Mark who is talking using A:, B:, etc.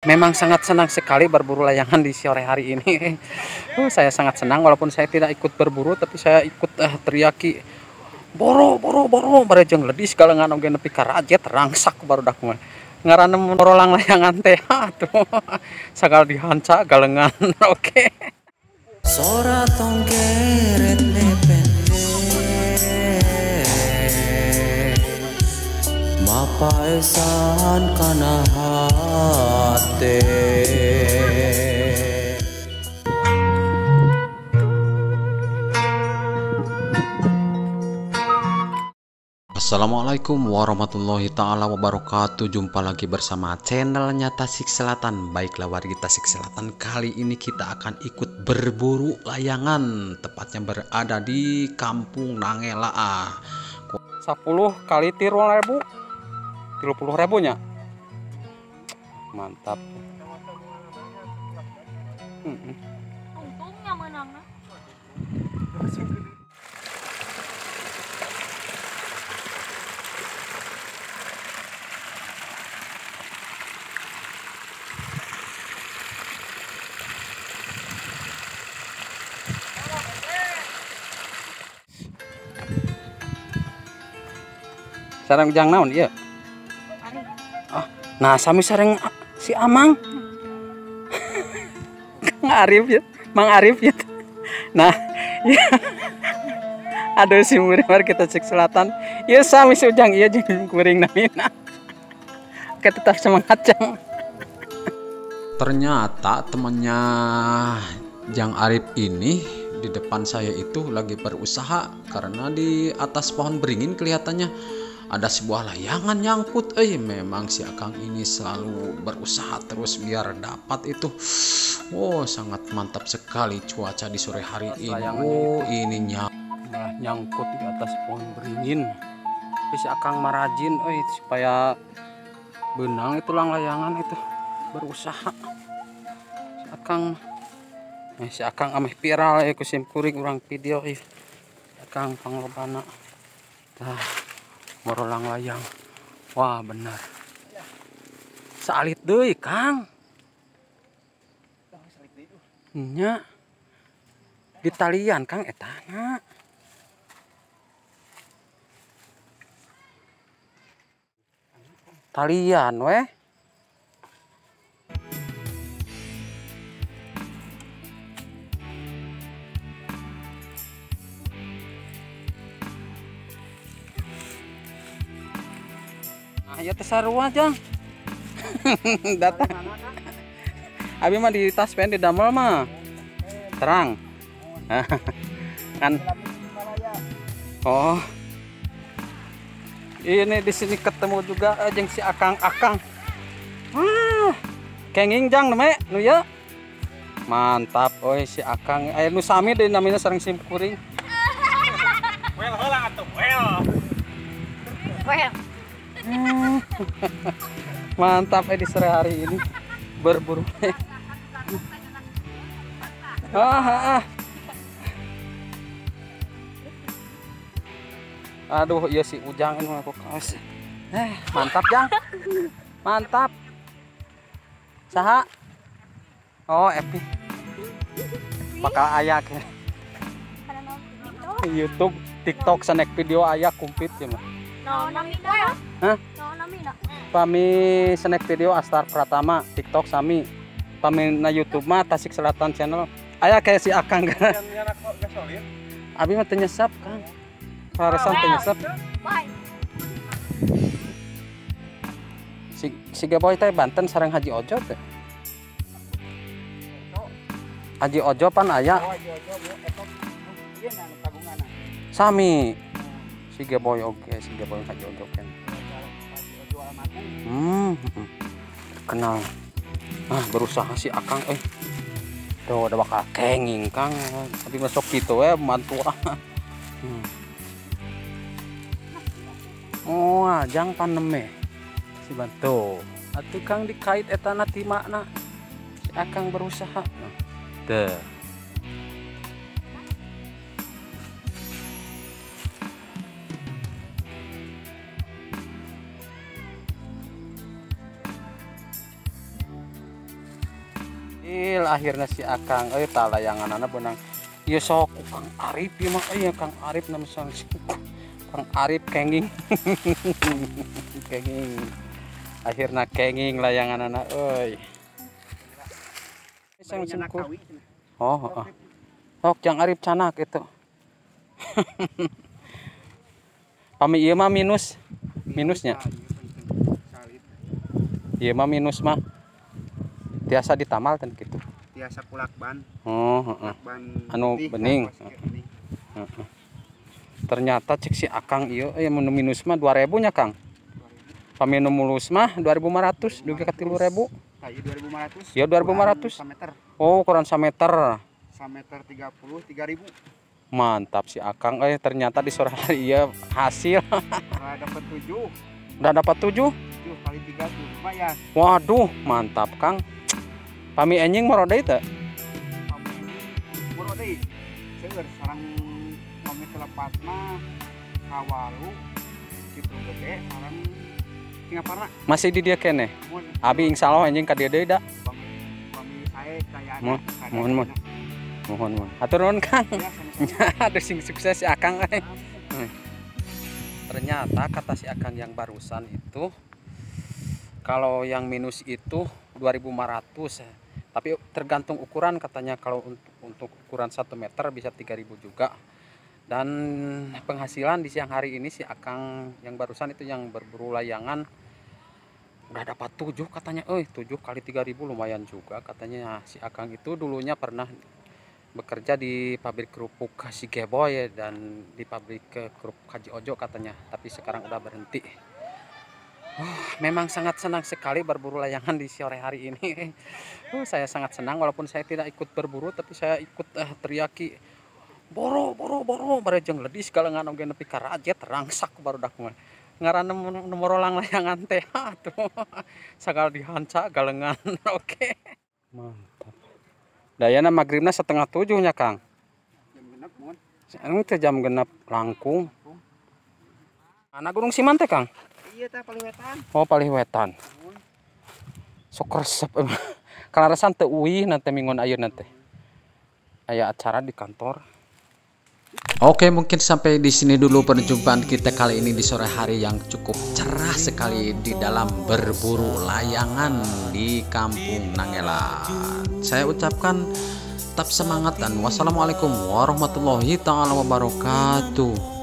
A: Memang sangat senang sekali berburu layangan di sore hari ini. Saya sangat senang walaupun saya tidak ikut berburu, tapi saya ikut teriaki boro boro boro barejeng ledis galengan oge nepi ka rajet rangsak barudak mah. Ngaranna morolang layangan teh atuh. Sagal dihanca galengan oke.
B: Sora tongkeret mepende mapaesan kana hate.
C: Assalamualaikum warahmatullahi ta'ala wabarakatuh. Jumpa lagi bersama channelnya Tasik Selatan. Baiklah wargi Tasik Selatan, kali ini kita akan ikut berburu layangan. Tepatnya berada di Kampung Nangela.
A: 10 kali 30.000 nya mantap.
D: Untungnya menang.
A: Sareng jang naon ieu? Nah, sami sareng si Amang. Kang Arif ya, Mang Arif ya. Nah, ya. Aduh si murimar kita cek selatan. Ieu sami si Ujang ieu jeung kuring namina. Kita tetap semangat Jang.
C: Ternyata temannya Jang Arif ini di depan saya itu lagi berusaha, karena di atas pohon beringin kelihatannya ada sebuah layangan nyangkut. Memang si Akang ini selalu berusaha terus biar dapat itu. Oh, sangat mantap sekali cuaca di sore hari ini. Oh, ini
A: nyangkut di atas pohon beringin. Terus si Akang marajin supaya benang itu lang layangan itu berusaha. Si Akang ameh viral kusim kuring urang video Akang panglobana. Morolang layang. Wah, benar. Salit deui, Kang. Nya. Di talian, Kang, etana. Talian weh. Ya tesarua Jang. Datang. Abi mah di tas pen di damel mah. Terang. Kan. Oh. Ini di sini ketemu juga jeung si Akang-akang. Kenging Jang neme nu ya. Mantap si Akang. Aya nu sami deui namina sareng sim kuring.
E: Well heula atuh, well.
A: Mantap di sore hari ini berburu. Aduh, iya si Ujang ini aku kaos. Mantap Jang. Mantap. Saha? Oh, Epi. Bakal aya ke YouTube, TikTok sanek video aya kumplit ya mah. Hah? Pami snack video Astar Pratama, TikTok sami. Pami na YouTube mah Tasik Selatan channel. Aya kayak si Akang kan. Abi mah teu nyesep, Kang. Paresan teu nyesep. Si Gaboy teh Banten sareng Haji Ojo teh. Haji Ojo pan aya. Sami. Si Gaboy oke, si Gaboy Haji Ojo kan. Kenal. Berusaha si Akang tuh udah bakal kenging Kang. Tapi masuk gitu mantu. Oh, Jang paneme si bantu. Atuh Kang dikait etana timana. Si Akang berusaha. Teh. Akhirnya si Akang tah layanganana benang ieu sok ku Kang Arif ieu mah Kang Arif nama sang Kang Arif kenging kenging akhirnya kenging layanganana euy sang sungkur oh sok Jang Arif canak itu pami ieu mah minusnya ieu mah minus mah biasa ditamal kan gitu
E: biasa kulak ban ban
A: anu bening ternyata cek si Akang ieu mun minus mah 2000 nya Kang pami nu mulus mah 2500 dugi ka 3000
E: kayu 2500
A: ya 2500
E: meter
A: oh ukuran 1 meter
E: 30 3000
A: mantap si Akang ternyata di sore hari ieu hasil
E: dapat 7
A: udah dapat 7
E: kali 3 lumayan
A: waduh mantap Kang pami enjing moro deui teh
E: moro deui seueur sareng pami telepat mah kawalu kitu gede sareng Singapura
A: masih di dia kene abi insyaallah enjing ka dieu deui da
E: pami sae kaya
A: mohon atur nuhun Kang aduh sing sukses si Akang ternyata kata si Akang yang barusan itu kalau yang minus itu 2500 tapi tergantung ukuran katanya kalau untuk ukuran 1 meter bisa 3000 juga dan penghasilan di siang hari ini si Akang yang barusan itu yang berburu layangan udah dapat 7 katanya 7 kali 3000 lumayan juga katanya si Akang itu dulunya pernah bekerja di pabrik kerupuk si Geboy dan di pabrik kerupuk Haji Ojo katanya tapi sekarang udah berhenti. Memang sangat senang sekali berburu layangan di sore hari ini. Saya sangat senang walaupun saya tidak ikut berburu tapi saya ikut teriaki boro barejeng ledis galengan oge nepi ka rajet rangsak barudak mah. Ngaranna nomor lang layangan teh atuh. Sagal dihanca galengan oke. Mantap. Dayana magribna 6:30 nya Kang.
E: Jam genep mun.
A: Anu teh jam genep langkung. Mana Gunung Siman teh Kang?
E: Iya teh Paliwetan.
A: Oh Paliwetan. Sok resep kalarasan teu uih nanti minggon ayeuna teh. Aya acara di kantor.
C: Oke, mungkin sampai di sini dulu perjumpaan kita kali ini di sore hari yang cukup cerah sekali di dalam berburu layangan di Kampung Nangelan. Saya ucapkan tetap semangat dan wassalamualaikum warahmatullahi taala wabarakatuh.